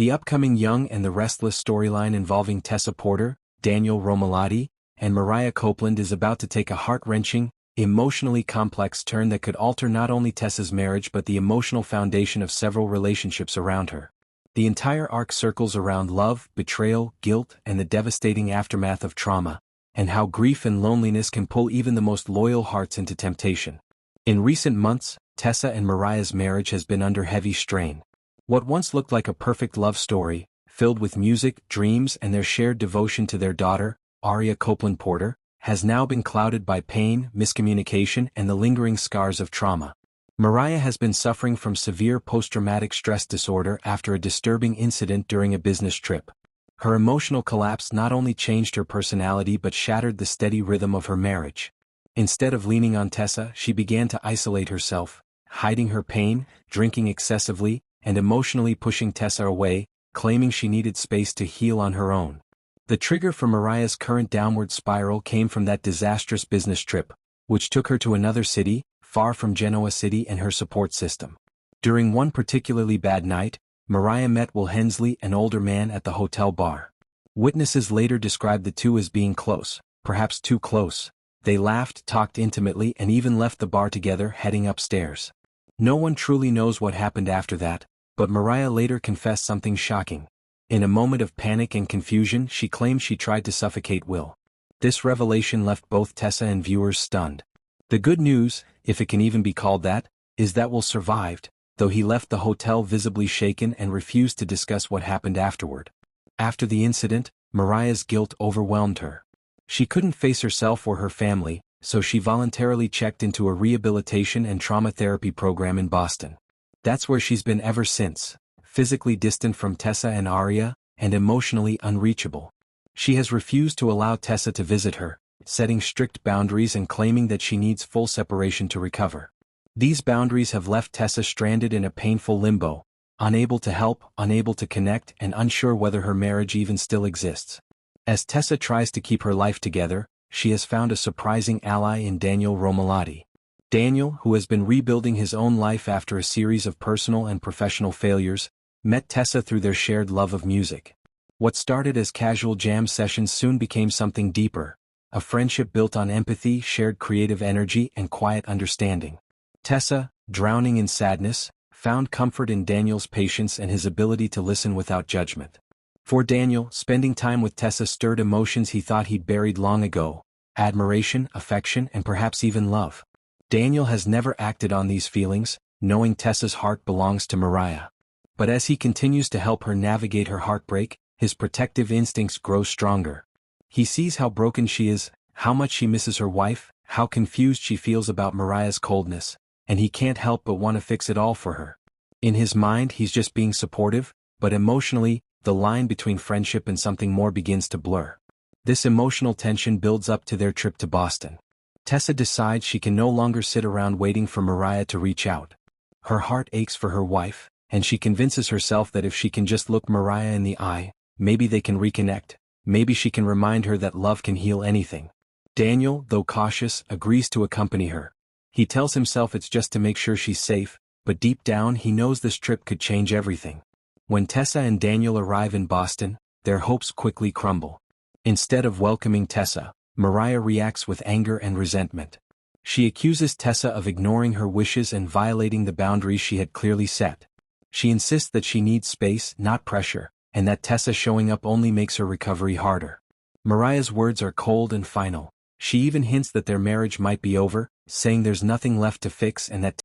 The upcoming Young and the Restless storyline involving Tessa Porter, Daniel Romalotti, and Mariah Copeland is about to take a heart-wrenching, emotionally complex turn that could alter not only Tessa's marriage but the emotional foundation of several relationships around her. The entire arc circles around love, betrayal, guilt, and the devastating aftermath of trauma, and how grief and loneliness can pull even the most loyal hearts into temptation. In recent months, Tessa and Mariah's marriage has been under heavy strain. What once looked like a perfect love story, filled with music, dreams, and their shared devotion to their daughter, Aria Copeland Porter, has now been clouded by pain, miscommunication, and the lingering scars of trauma. Mariah has been suffering from severe post-traumatic stress disorder after a disturbing incident during a business trip. Her emotional collapse not only changed her personality but shattered the steady rhythm of her marriage. Instead of leaning on Tessa, she began to isolate herself, hiding her pain, drinking excessively, and emotionally pushing Tessa away, claiming she needed space to heal on her own. The trigger for Mariah's current downward spiral came from that disastrous business trip, which took her to another city, far from Genoa City and her support system. During one particularly bad night, Mariah met Will Hensley, an older man, at the hotel bar. Witnesses later described the two as being close, perhaps too close. They laughed, talked intimately, and even left the bar together, heading upstairs. No one truly knows what happened after that, but Mariah later confessed something shocking. In a moment of panic and confusion, she claimed she tried to suffocate Will. This revelation left both Tessa and viewers stunned. The good news, if it can even be called that, is that Will survived, though he left the hotel visibly shaken and refused to discuss what happened afterward. After the incident, Mariah's guilt overwhelmed her. She couldn't face herself or her family, so she voluntarily checked into a rehabilitation and trauma therapy program in Boston. That's where she's been ever since, physically distant from Tessa and Aria, and emotionally unreachable. She has refused to allow Tessa to visit her, setting strict boundaries and claiming that she needs full separation to recover. These boundaries have left Tessa stranded in a painful limbo, unable to help, unable to connect, and unsure whether her marriage even still exists. As Tessa tries to keep her life together, she has found a surprising ally in Daniel Romalotti. Daniel, who has been rebuilding his own life after a series of personal and professional failures, met Tessa through their shared love of music. What started as casual jam sessions soon became something deeper, a friendship built on empathy, shared creative energy, and quiet understanding. Tessa, drowning in sadness, found comfort in Daniel's patience and his ability to listen without judgment. For Daniel, spending time with Tessa stirred emotions he thought he'd buried long ago: admiration, affection, and perhaps even love. Daniel has never acted on these feelings, knowing Tessa's heart belongs to Mariah. But as he continues to help her navigate her heartbreak, his protective instincts grow stronger. He sees how broken she is, how much she misses her wife, how confused she feels about Mariah's coldness, and he can't help but want to fix it all for her. In his mind, he's just being supportive, but emotionally, the line between friendship and something more begins to blur. This emotional tension builds up to their trip to Boston. Tessa decides she can no longer sit around waiting for Mariah to reach out. Her heart aches for her wife, and she convinces herself that if she can just look Mariah in the eye, maybe they can reconnect, maybe she can remind her that love can heal anything. Daniel, though cautious, agrees to accompany her. He tells himself it's just to make sure she's safe, but deep down he knows this trip could change everything. When Tessa and Daniel arrive in Boston, their hopes quickly crumble. Instead of welcoming Tessa, Mariah reacts with anger and resentment. She accuses Tessa of ignoring her wishes and violating the boundaries she had clearly set. She insists that she needs space, not pressure, and that Tessa showing up only makes her recovery harder. Mariah's words are cold and final. She even hints that their marriage might be over, saying there's nothing left to fix and that